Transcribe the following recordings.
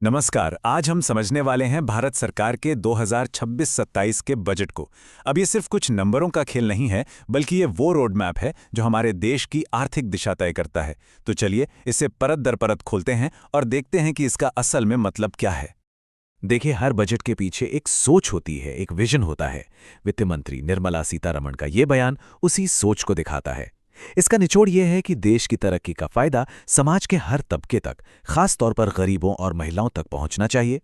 नमस्कार। आज हम समझने वाले हैं भारत सरकार के 2026-27 के बजट को। अब ये सिर्फ कुछ नंबरों का खेल नहीं है, बल्कि ये वो रोड मैप है जो हमारे देश की आर्थिक दिशा तय करता है। तो चलिए इसे परत दर परत खोलते हैं और देखते हैं कि इसका असल में मतलब क्या है। देखिए, हर बजट के पीछे एक सोच होती है, एक विजन होता है। वित्त मंत्री निर्मला सीतारमण का ये बयान उसी सोच को दिखाता है। इसका निचोड़ यह है कि देश की तरक्की का फायदा समाज के हर तबके तक, खास तौर पर गरीबों और महिलाओं तक पहुंचना चाहिए।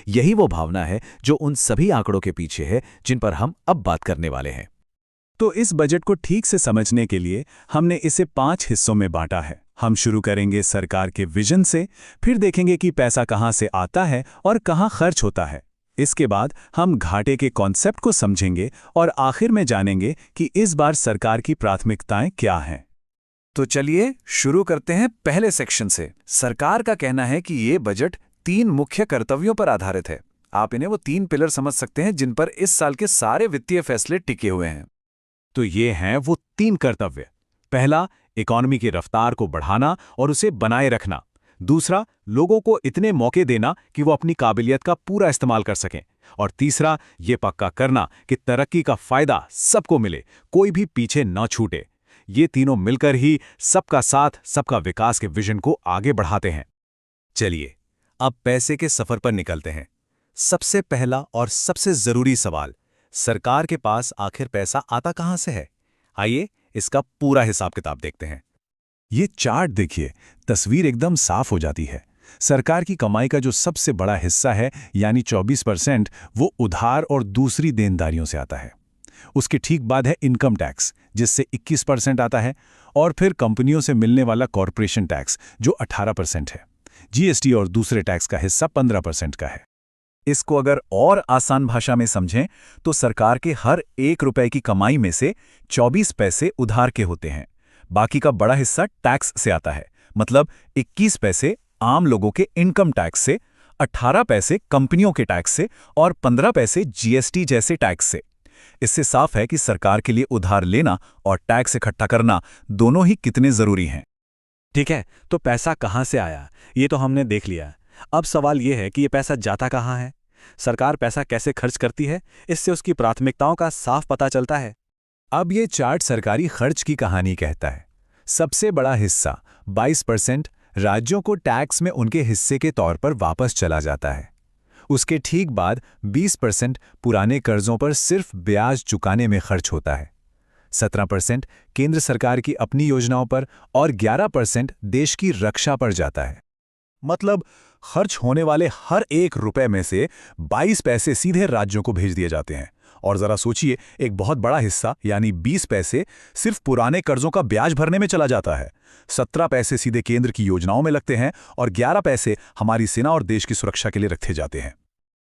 यही वो भावना है जो उन सभी आंकड़ों के पीछे है जिन पर हम अब बात करने वाले हैं। तो इस बजट को ठीक से समझने के लिए हमने इसे 5 हिस्सों में बांटा है। हम शुरू करेंगे सरकार के विजन से, फिर देखेंगे कि पैसा कहां से आता है और कहां खर्च होता है। इसके बाद हम घाटे के कॉन्सेप्ट को समझेंगे और आखिर में जानेंगे कि इस बार सरकार की प्राथमिकताएं क्या हैं। तो चलिए शुरू करते हैं पहले सेक्शन से। सरकार का कहना है कि ये बजट 3 मुख्य कर्तव्यों पर आधारित है। आप इन्हें वो 3 पिलर समझ सकते हैं जिन पर इस साल के सारे वित्तीय फैसले टिके हुए हैं। तो ये हैं वो 3 कर्तव्य। पहला, इकोनॉमी की रफ्तार को बढ़ाना और उसे बनाए रखना। दूसरा, लोगों को इतने मौके देना कि वो अपनी काबिलियत का पूरा इस्तेमाल कर सकें। और तीसरा, ये पक्का करना कि तरक्की का फायदा सबको मिले, कोई भी पीछे न छूटे। ये तीनों मिलकर ही सबका साथ सबका विकास के विजन को आगे बढ़ाते हैं। चलिए अब पैसे के सफर पर निकलते हैं। सबसे पहला और सबसे जरूरी सवाल, सरकार के पास आखिर पैसा आता कहां से है? आइए इसका पूरा हिसाब किताब देखते हैं। ये चार्ट देखिए, तस्वीर एकदम साफ हो जाती है। सरकार की कमाई का जो सबसे बड़ा हिस्सा है, यानी 24%, वो उधार और दूसरी देनदारियों से आता है। उसके ठीक बाद है इनकम टैक्स, जिससे 21% आता है, और फिर कंपनियों से मिलने वाला कॉर्पोरेशन टैक्स, जो 18% है। जीएसटी और दूसरे टैक्स का हिस्सा 15% का है। इसको अगर और आसान भाषा में समझें तो सरकार के हर 1 रुपए की कमाई में से 24 पैसे उधार के होते हैं। बाकी का बड़ा हिस्सा टैक्स से आता है, मतलब 21 पैसे आम लोगों के इनकम टैक्स से, 18 पैसे कंपनियों के टैक्स से और 15 पैसे जीएसटी जैसे टैक्स से। इससे साफ है कि सरकार के लिए उधार लेना और टैक्स इकट्ठा करना दोनों ही कितने जरूरी हैं। ठीक है, तो पैसा कहाँ से आया ये तो हमने देख लिया। अब सवाल ये है कि ये पैसा जाता कहाँ है। सरकार पैसा कैसे खर्च करती है, इससे उसकी प्राथमिकताओं का साफ पता चलता है। अब ये चार्ट सरकारी खर्च की कहानी कहता है। सबसे बड़ा हिस्सा 22% राज्यों को टैक्स में उनके हिस्से के तौर पर वापस चला जाता है। उसके ठीक बाद 20% पुराने कर्जों पर सिर्फ ब्याज चुकाने में खर्च होता है। 17% केंद्र सरकार की अपनी योजनाओं पर और 11% देश की रक्षा पर जाता है। मतलब खर्च होने वाले हर 1 रुपए में से 22 पैसे सीधे राज्यों को भेज दिए जाते हैं। और जरा सोचिए, एक बहुत बड़ा हिस्सा यानी 20 पैसे सिर्फ पुराने कर्जों का ब्याज भरने में चला जाता है। 17 पैसे सीधे केंद्र की योजनाओं में लगते हैं और 11 पैसे हमारी सेना और देश की सुरक्षा के लिए रखे जाते हैं।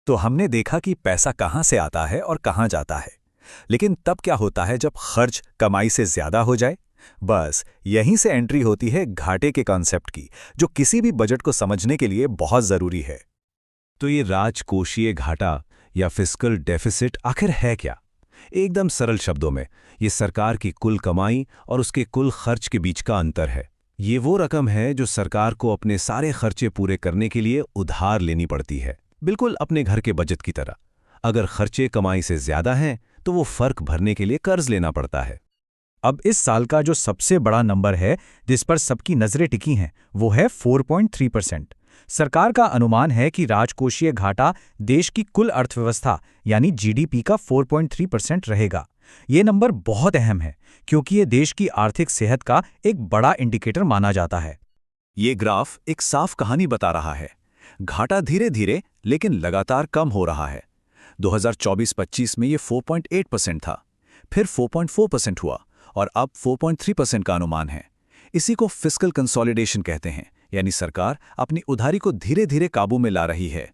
तो हमने देखा कि पैसा कहां से आता है और कहां जाता है। लेकिन तब क्या होता है जब खर्च कमाई से ज्यादा हो जाए? बस यहीं से एंट्री होती है घाटे के कॉन्सेप्ट की, जो किसी भी बजट को समझने के लिए बहुत जरूरी है। तो ये राजकोषीय घाटा या फिस्कल डेफिसिट आखिर है क्या? एकदम सरल शब्दों में, ये सरकार की कुल कमाई और उसके कुल खर्च के बीच का अंतर है। ये वो रकम है जो सरकार को अपने सारे खर्चे पूरे करने के लिए उधार लेनी पड़ती है, बिल्कुल अपने घर के बजट की तरह। अगर खर्चे कमाई से ज्यादा हैं तो वो फर्क भरने के लिए कर्ज लेना पड़ता है। अब इस साल का जो सबसे बड़ा नंबर है जिस पर सबकी नजरें टिकी हैं, वो है 4.3%। सरकार का अनुमान है कि राजकोषीय घाटा देश की कुल अर्थव्यवस्था यानी जीडीपी का 4.3% रहेगा। ये नंबर बहुत अहम है क्योंकि ये देश की आर्थिक सेहत का एक बड़ा इंडिकेटर माना जाता है। ये ग्राफ एक साफ कहानी बता रहा है। घाटा धीरे धीरे लेकिन लगातार कम हो रहा है। 2024-25 में ये 4.8% था, फिर 4.4% हुआ और अब 4.3% का अनुमान है। इसी को फिस्कल कंसोलिडेशन कहते हैं, यानी सरकार अपनी उधारी को धीरे धीरे काबू में ला रही है।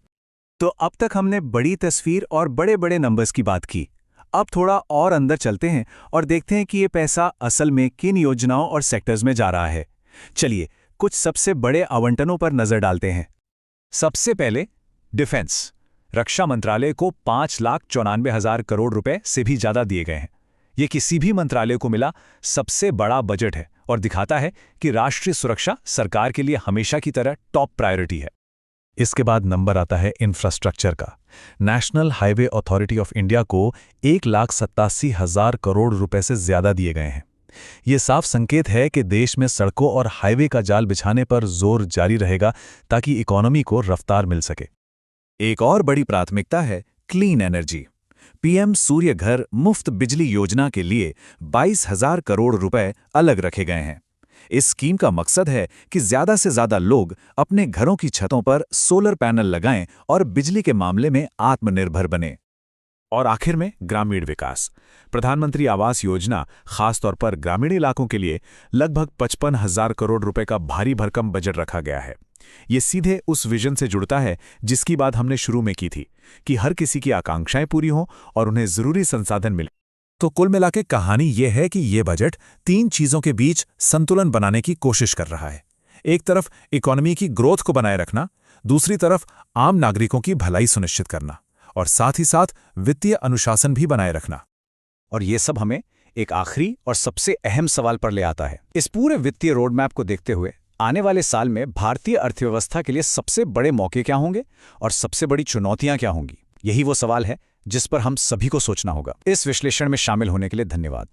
तो अब तक हमने बड़ी तस्वीर और बड़े बड़े नंबर्स की बात की। अब थोड़ा और अंदर चलते हैं और देखते हैं कि ये पैसा असल में किन योजनाओं और सेक्टर्स में जा रहा है। चलिए कुछ सबसे बड़े आवंटनों पर नजर डालते हैं। सबसे पहले डिफेंस। रक्षा मंत्रालय को 5,94,000 करोड़ रुपए से भी ज्यादा दिए गए हैं। ये किसी भी मंत्रालय को मिला सबसे बड़ा बजट है और दिखाता है कि राष्ट्रीय सुरक्षा सरकार के लिए हमेशा की तरह टॉप प्रायोरिटी है। इसके बाद नंबर आता है इंफ्रास्ट्रक्चर का। National highway authority of India को 1,87,000 करोड़ रुपए से ज्यादा दिए गए हैं। ये साफ संकेत है कि देश में सड़कों और हाईवे का जाल बिछाने पर जोर जारी रहेगा ताकि इकोनॉमी को रफ्तार मिल सके। एक और बड़ी प्राथमिकता है क्लीन एनर्जी। पीएम सूर्य घर मुफ्त बिजली योजना के लिए 22,000 करोड़ रुपए अलग रखे गए हैं। इस स्कीम का मकसद है कि ज्यादा से ज्यादा लोग अपने घरों की छतों पर सोलर पैनल लगाएं और बिजली के मामले में आत्मनिर्भर बने। और आखिर में ग्रामीण विकास। प्रधानमंत्री आवास योजना खासतौर पर ग्रामीण इलाकों के लिए लगभग 55,000 करोड़ रुपए का भारी भरकम बजट रखा गया है। ये सीधे उस विजन से जुड़ता है जिसकी बात हमने शुरू में की थी कि हर किसी की आकांक्षाएं पूरी हों और उन्हें जरूरी संसाधन मिले। तो कुल मिलाकर कहानी यह है कि ये बजट 3 चीजों के बीच संतुलन बनाने की कोशिश कर रहा है। एक तरफ इकोनॉमी की ग्रोथ को बनाए रखना, दूसरी तरफ आम नागरिकों की भलाई सुनिश्चित करना और साथ ही साथ वित्तीय अनुशासन भी बनाए रखना। और ये सब हमें एक आखिरी और सबसे अहम सवाल पर ले आता है। इस पूरे वित्तीय रोडमैप को देखते हुए आने वाले साल में भारतीय अर्थव्यवस्था के लिए सबसे बड़े मौके क्या होंगे और सबसे बड़ी चुनौतियां क्या होंगी? यही वो सवाल है जिस पर हम सभी को सोचना होगा। इस विश्लेषण में शामिल होने के लिए धन्यवाद।